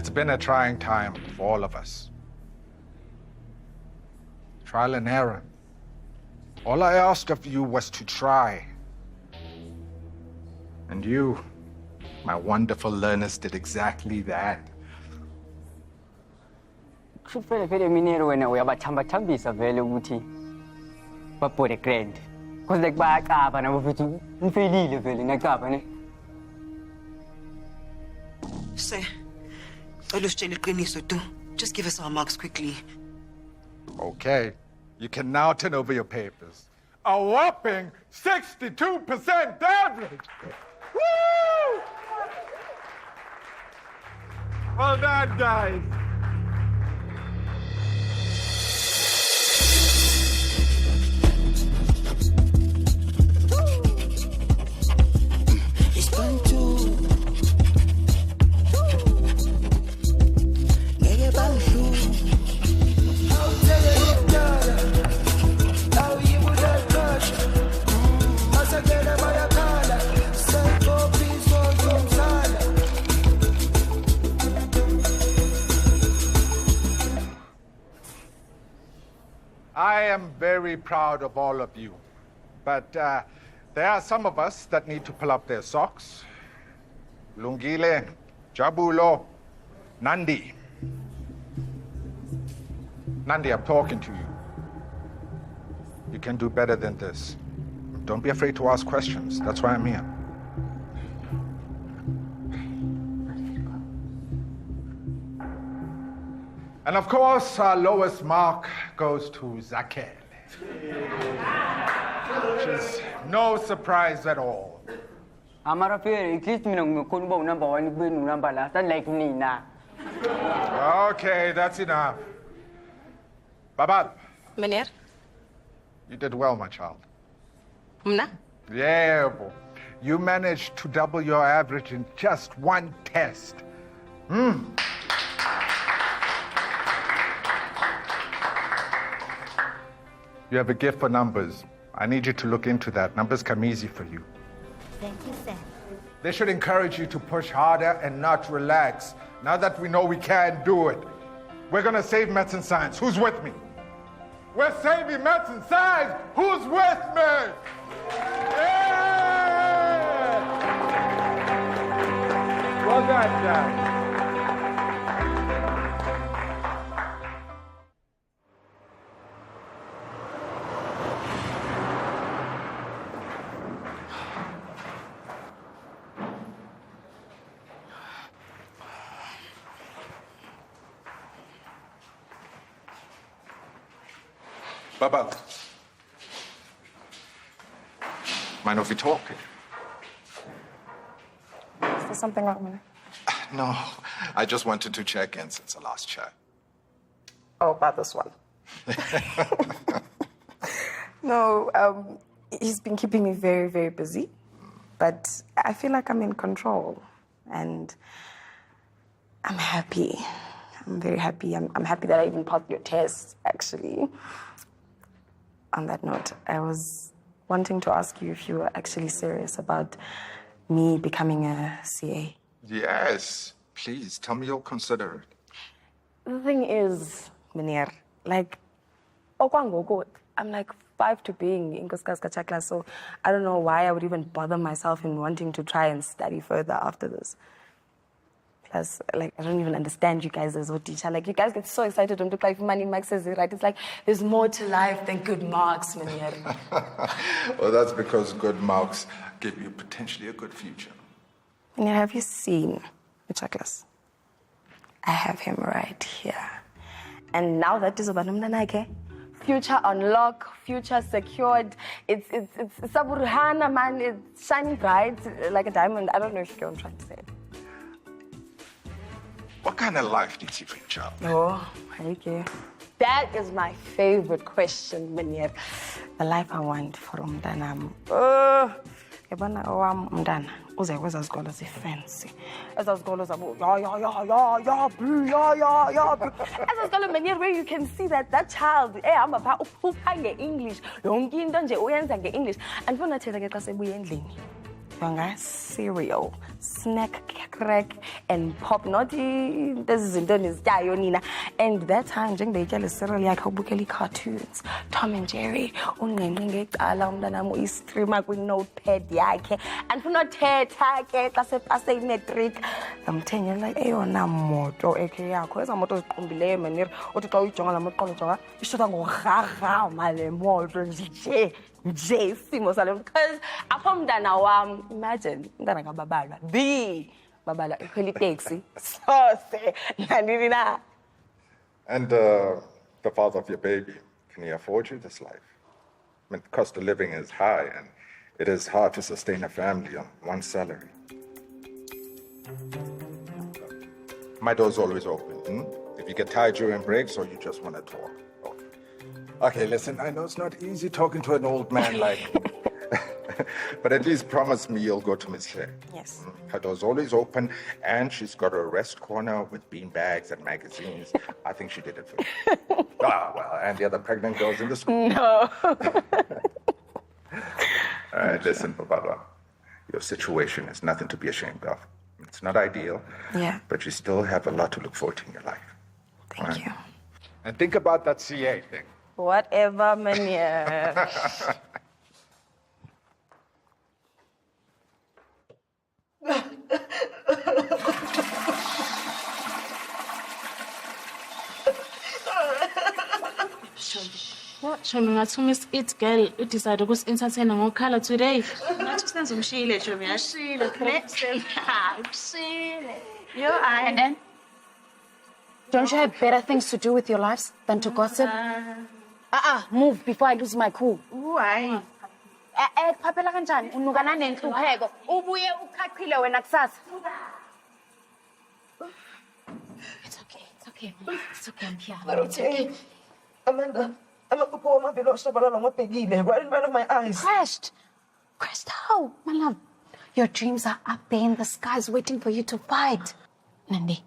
It's been a trying time for all of us. Trial and error. All I asked of you was to try. And you, my wonderful learners, did exactly that. Vele mina wena uyabathamba-thambisa vele ukuthi babhode grand. Because like bayacaba nabo futhi nifelile vele niyacaba ne. Sir, just give us our marks quickly. Okay, you can now turn over your papers. A whopping 62% average! Woo! Well done, guys. I am very proud of all of you, but there are some of us that need to pull up their socks. Lungile, Jabulo, Nandi. Nandi, I'm talking to you. You can do better than this. Don't be afraid to ask questions. That's why I'm here. And of course, our lowest mark goes to Zakel. Which is no surprise at all. Amara fere at least mina ngikhona uba number 1 kube number last unlike nina. Okay, that's enough. Babal. Meneer? You did well, my child. Mna? Yeah, boy. You managed to double your average in just one test. You have a gift for numbers. I need you to look into that. Numbers come easy for you. Thank you, sir. They should encourage you to push harder and not relax. Now that we know we can do it, we're going to save maths and science. Who's with me? We're saving maths and science. Who's with me? Yeah! Well done, guys. Baba, mind if we talk? Is there something wrong with it? No, I just wanted to check in since the last chat. Oh, about this one. No, he's been keeping me very, very busy. But I feel like I'm in control. And I'm happy. I'm very happy. I'm happy that I even passed your test, actually. On that note, I was wanting to ask you if you were actually serious about me becoming a CA. Yes, please, tell me you'll consider it. The thing is, Meneer, like, I'm like 5 to being in Kuskaskachakla, so I don't know why I would even bother myself in wanting to try and study further after this. Plus, like, I don't even understand you guys as a teacher. Like, you guys get so excited when like money Max says it, right? It's like, there's more to life than good marks, Meneer. Well, that's because good marks give you potentially a good future. Meneer, have you seen the checklist? I have him right here. And now that is about Mnanake. Future unlocked, future secured. It's Saburhana, man. It's shining bright like a diamond. I don't know if you get what I'm trying to say. What kind of life did you reach out? Oh, okay. That is my favorite question, Meneer. The life I want for Umdana. Yabona Umdana. Uze kweza zikolo fancy. Eza zikolo zabo yeah. Eza zikolo Meneer, where you can see that child ehamba pha uphupha nge-English. Yonke into nje uyenza nge-English. Andifuna thela ke xa sebuya endlini. Yonga cereal, snack, crack, and pop. Not this is nina. And that time, during the cereal, like how cartoons, Tom and Jerry, streamer with notepad, and for not a trick. I'm telling you, like, na moto, yakho, esa moto ziqumbileyo manir, othi xa uyijonga la moto ujonga, ishota ngorharha male moto nje isimo sale because apho mntana wam imagine umntana kaBabala Babala ekhwela itaxi sose nanini na. And the father of your baby, can he afford you this life? I mean, the cost of living is high, and it is hard to sustain a family on one salary. My door's always open. If you get tired during breaks or you just want to talk. Okay, listen, I know it's not easy talking to an old man like me. But at least promise me you'll go to Miss Shea. Yes. Her door's always open, and she's got a rest corner with bean bags and magazines. I think she did it for you. Well, and the other pregnant girls in the school. No. All right, listen, Babala. Your situation is nothing to be ashamed of. It's not ideal. Yeah. But you still have a lot to look forward to in your life. Thank you. And think about that CA thing. Whatever, man. Shomi ngathi Miss It girl decide ukuthi entertain ngokhala today. Ngathi senze umshile Shomi yashila. Ushile. Yo And then, don't you have better things to do with your lives than to gossip? Move before I lose my cool. Why? Phaphela kanjani unukana nenhlupheko ubuye ukhaqhile wena kusasa. It's okay. I'm here. It's okay. Amanda, I'm a couple of my belows about what they give right in front of my eyes. Crashed, how, my love? Your dreams are up there in the skies waiting for you to fight. Nandi,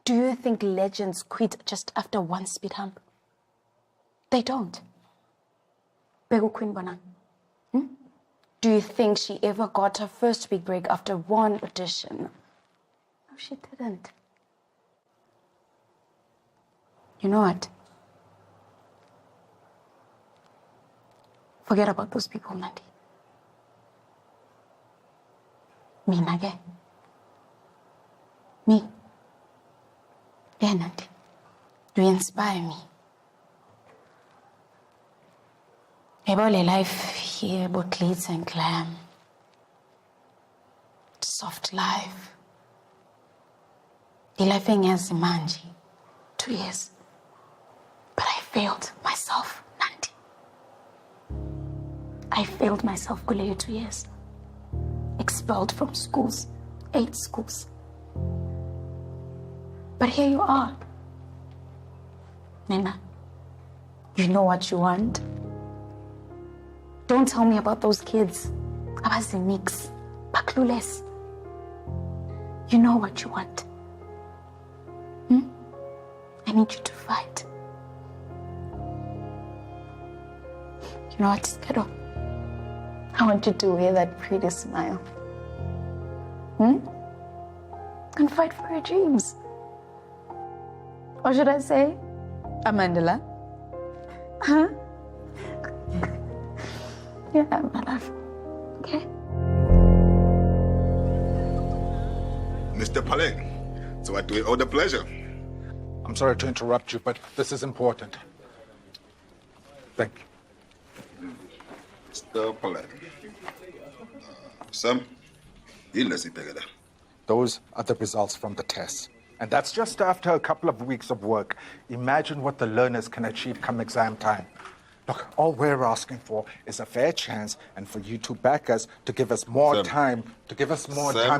do you think legends quit just after one speed hump? They don't. Bego Queen Banang. Do you think she ever got her first big break after one audition? No, she didn't. You know what? Forget about those people, Nandi. Me, Nage. Me. Yeah, Nandi. You inspire me. About life here, about glitz and glam. Soft life. The life as Manji. 2 years. But I failed myself, Nandi. I failed myself, Kuleyo, 2 years. Expelled from schools, 8 schools. But here you are. Nena, you know what you want? Don't tell me about those kids. Abazimix, Baklules. You know what you want. I need you to fight. You know what, Skado? I want you to wear that pretty smile. And fight for your dreams. Or should I say, Amandala? Huh? Yeah, my love. Okay? Mr. Palek, so I do it all the pleasure. I'm sorry to interrupt you, but this is important. Thank you. Mr. Palek. Sam, let's take it. Those are the results from the tests. And that's just after a couple of weeks of work. Imagine what the learners can achieve come exam time. Look, all we're asking for is a fair chance and for you to back us, to give us more time,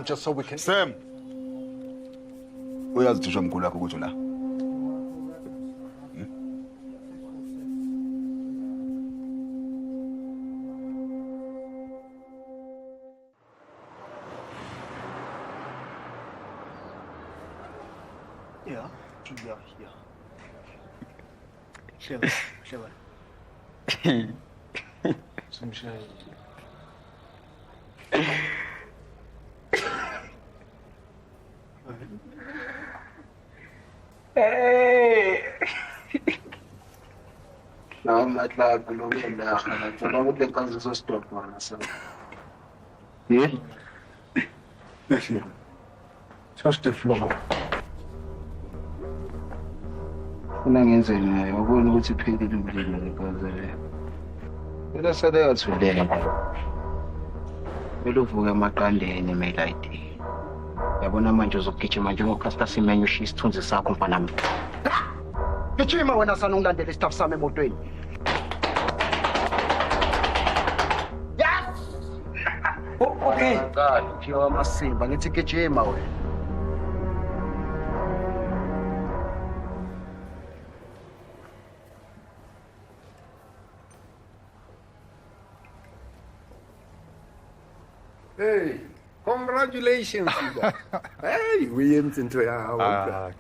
just so we can... Sam! Uyazithisha mkhulu wakho ukuthi la. Yeah, yeah. Sure. Some shade. Hey! Now I'm not like below me and I would think I'm so stop one. Yeah? Just the floor. Unangenze naye wabona ukuthi iphelile umlilo because phela sedeyathulele kumele uvuke emaqandeni eMelide yabona manje uzogijima njengoCaster Semenya ushiya isithunzi sakho mfana wami gijima wena sana ungilandele istaff sami emotweni yes okay God ujiwa amasimba ngithi gijima wena. Hey, congratulations. Hey, we ain't into our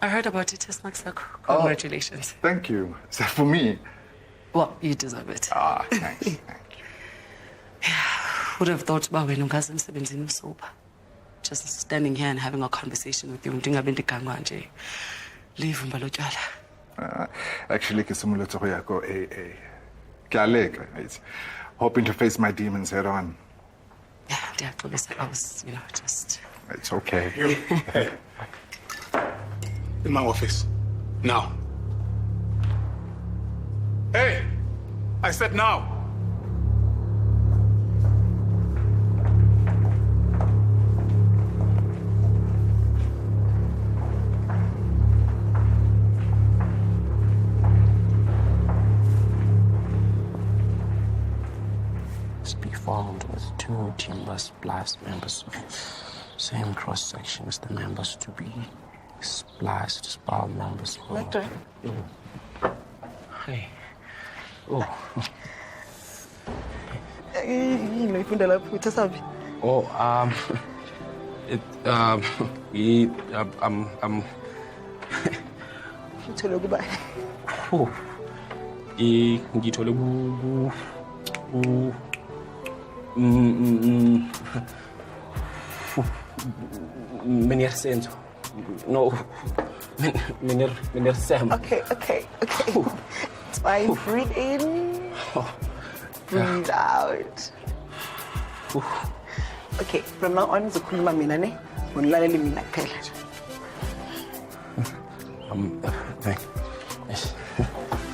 I heard about it, Tesmax. Congratulations. Thank you. So for me. Well, you deserve it. Thanks. Thank you. Would have thought about when I'm sober. Just standing here and having a conversation with you. Leave Actually, AA. It's hoping to face my demons head on. Yeah, I was, just... It's okay. Hey. In my office. Now. Hey! I said now. Be formed with 2 teamless blast members of same cross section as the members to be spliced spell members. Lecter. Hey. Oh. Meneer Senzo. No. Meneer Sam. Okay. It's fine. Breathe in. Breathe out. Okay, from now on, ngizokhuluma mina ne. Unilalele mina kuphela. Thanks.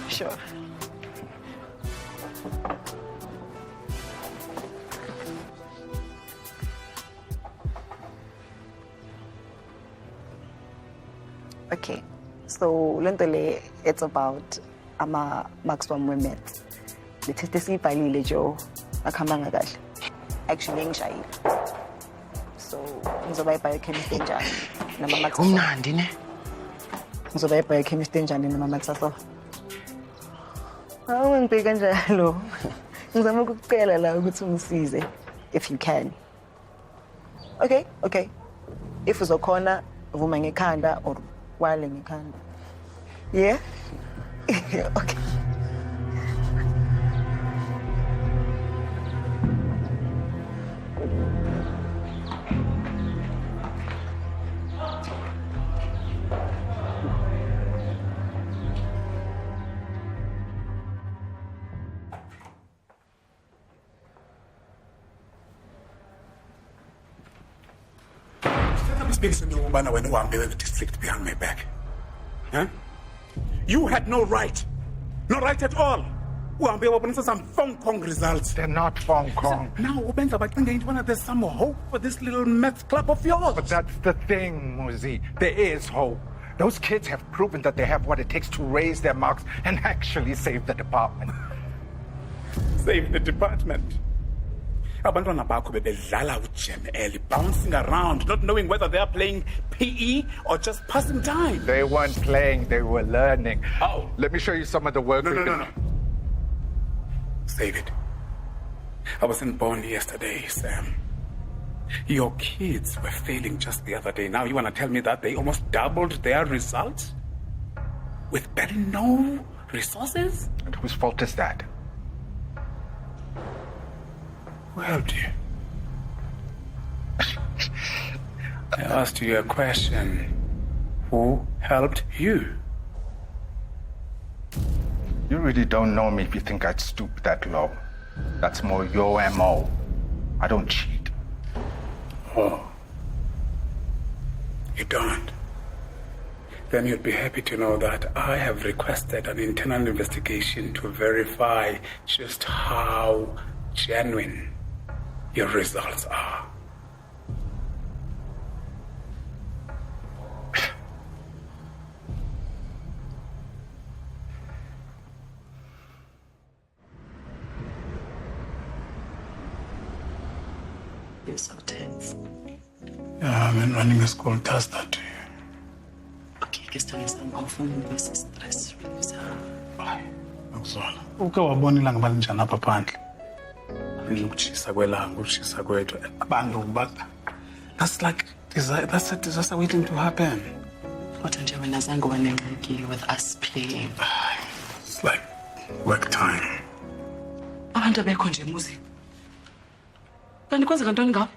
Sure. Okay, so lento le it's about maximum women. The test siyibhalile Joe akhamba ngakahle. Actually ngishayile. So ngizoba biochemist enjani nama max. Umnandi ne? Ngizoba biochemist enjani nama max aso. Ngibheka kanjalo. Ngizama ukucela la ukuthi ungisize if you can. Okay. If uzokhona vuma ngekhanda or while ngekhanda. Yeah? Okay. When you ambulance the district behind my back. Huh? You had no right. No right at all. Some Hong Kong results. They're not Hong Kong. Now, there's some hope for this little math club of yours. But that's the thing, Muzi. There is hope. Those kids have proven that they have what it takes to raise their marks and actually save the department. Save the department? Abantwana bakho bebedlala uJam Early, bouncing around, not knowing whether they are playing PE or just passing time. They weren't playing, they were learning. Oh. Let me show you some of the work. No. Save it. I was in Bonn yesterday, Sam. Your kids were failing just the other day. Now you want to tell me that they almost doubled their results? With barely no resources? And whose fault is that? Well, dear. I asked you a question. Who helped you? You really don't know me if you think I'd stoop that low. That's more your MO. I don't cheat. Oh. You don't? Then you'd be happy to know that I have requested an internal investigation to verify just how genuine your results are. You're so tense. Yeah, I've been running a school task that to you. Okay, ke sithole sami awufuni ube stress release. Hayi, akuzola. Uke wabona ilanga balinjani apha phandle. Ukutshisa kwelanga, ukutshisa kwethu. Abantu that's like that's a disaster waiting to happen. Kodwa nje wena zange wanengxaki with us playing. It's like work time. Abantu abekho nje muzi. Kanti kwenzeka ntoni ngawe?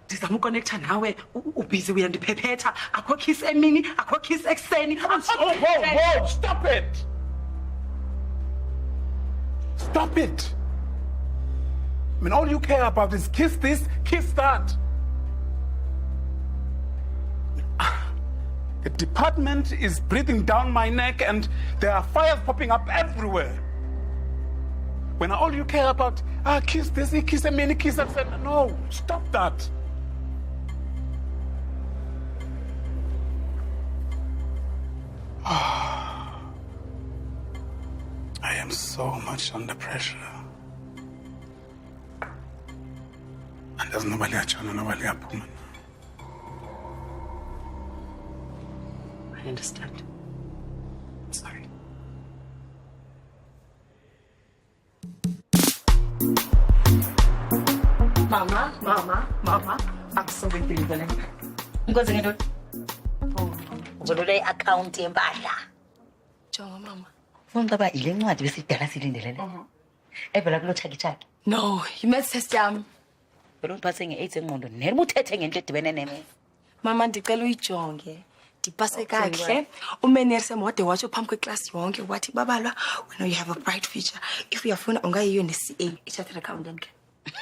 Ndizama uconnecta nawe ubusy uyandiphephetha akho kiss emini akho kiss ekseni. Whoa, stop it. Stop it. I mean, all you care about is kiss this, kiss that. The department is breathing down my neck and there are fires popping up everywhere. When all you care about, kiss this, kiss a mini, kiss that. No, stop that. I am so much under pressure. And there's nobody achana, nobody apuma. I understand. Sorry. Mama, I'm so believing. Ngozi ngento. Uzolule i-account yempahla. Jonga mama. Ufuna baba ile ncwadi besidala silindelele. Evela kulo chaki. No, you met sister yami. Phela ungiphathe nge-AIDS engqondo neri uthethe ngento edibene neme. Mama ndicela uyijonge. Ndipase kahle. Umenerse mode wathi phambi kweclass yonke wathi babalwa when you have a bright future. If uyafuna ungayiyo ne-CA, i-chartered accountant ke.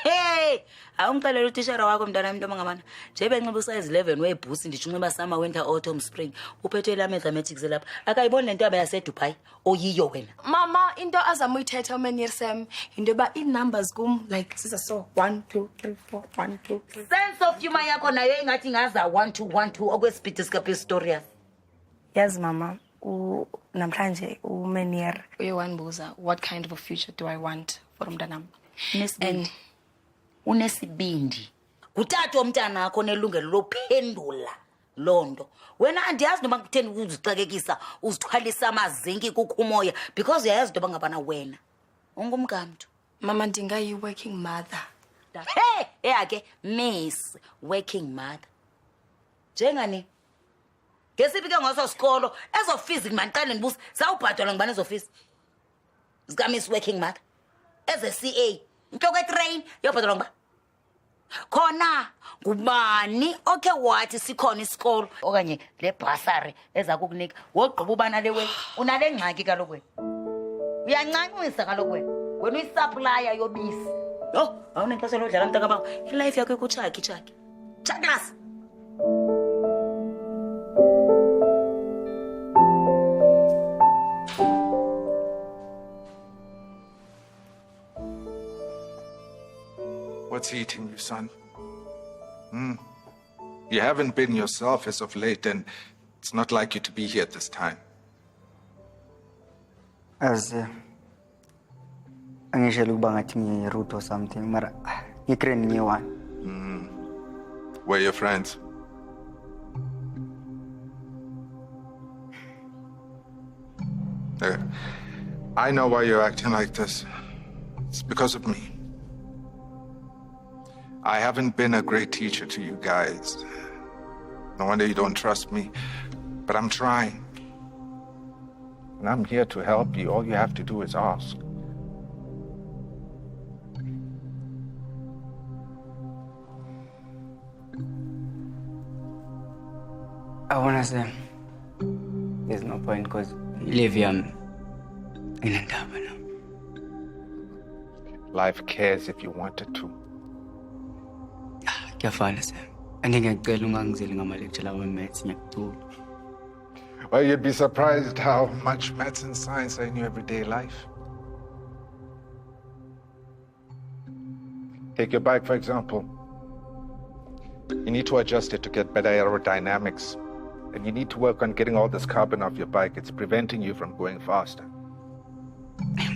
Hey, awungixelela utishara wakho mntana mntu mangamana. Nje benxiba size 11 webhusi ndithi unxiba summer winter autumn spring. Uphethe la mathematics lapha. Akayiboni lento yaba yase Dubai oyiyo wena. Mama, into azamuyithetha umenersem into ba i-numbers kum like siza so 1 2 3 4 1 2 3. Sense of humor yakho nayo ingathi ngaza 1 2 1 2 okwespeed sika Pistorius. Yes, Mama. Namhlanje umenier Uyewanbuza, what kind of a future do I want for umntanam? And unesibindi. Kuthatha umntana akho nelungelo lophendula londo. Wena andiyazi noma kutheni uzixakekisa uzithwalisa amazinki kukumoya because uyayazi ndoba ngabana wena ungumntu. Mama ndingayi working mother. Hey, eyake miss working mother. Njengani? Ngesiphi ke ngoso sikolo ezo physics maniqale ndibuza sawubhadala ngibani ezo physics? Zika miss working mother. As a CA, inhloko etrain yobhadala ngba. Khona ngubani okay wathi sikhona isikolo okanye le bursary eza kukunika wogqiba ubana lewe unale ngxaki kaloku wena. Uyancancisa kaloku wena. Wena uyisupplier yobisi. Yo, awunenxesha lodlala mntaka baba. Ilife yakho ikuchaki. Chaklas. What's eating you, son? You haven't been yourself as of late, and it's not like you to be here at this time. As angisho ukuba ngathi ngiyi-route or something, mara ngikreni ngiyi-one. Where are your friends? I know why you're acting like this. It's because of me. I haven't been a great teacher to you guys. No wonder you don't trust me, but I'm trying. And I'm here to help you. All you have to do is ask. I wanna say there's no point because live in Ndaba now. Life cares if you wanted to. Kuyafana Sam. Andingacela ungangizeli ngama-lecture lawo e-maths ngiyakuthola. Well, you'd be surprised how much maths and science are in your everyday life. Take your bike, for example. You need to adjust it to get better aerodynamics. And you need to work on getting all this carbon off your bike. It's preventing you from going faster.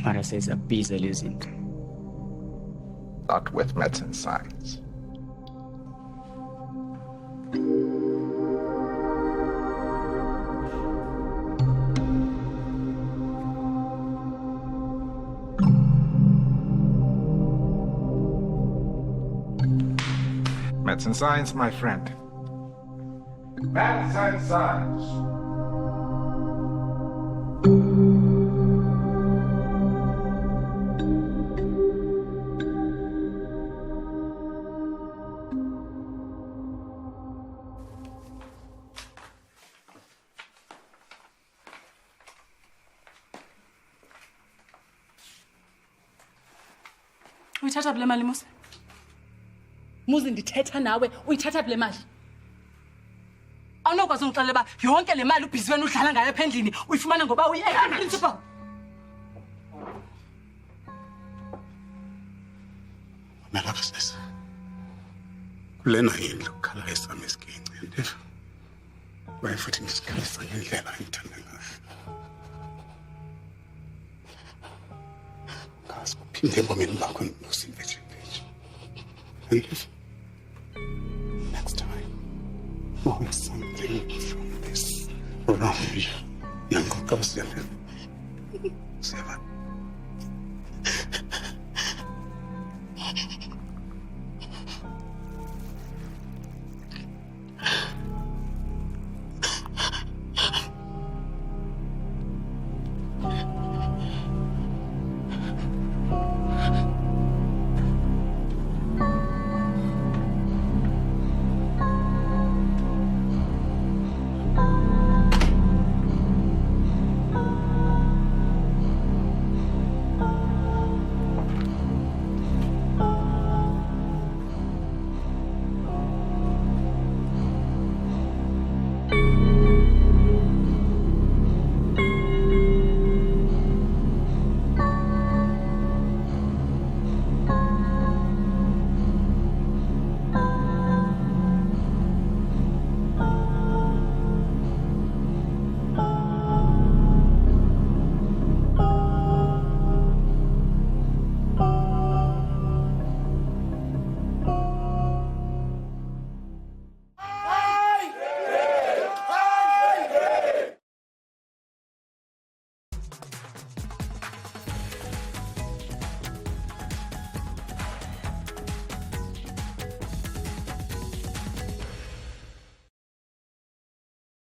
Mara says abhiza lezinto. Not with maths and science. Maths and science, my friend. Maths and science. Uyithatha bile mali Musi? Muzi ndithetha nawe, uyithatha bile mali? Awunokwazi ungixelela ba yonke le mali ubhizi wena udlala ngayo ephendlini uyifumana ngoba uyi-principal. Mamela sisi. Kulena yindlu kukhala esami esiginci ndiva. Kwaye futhi ngisikhalisa ngendlela engithanda ngayo. Ngazi kuphinde ebomini bakho nosimveje page. And if next time always something from this wrong young girl,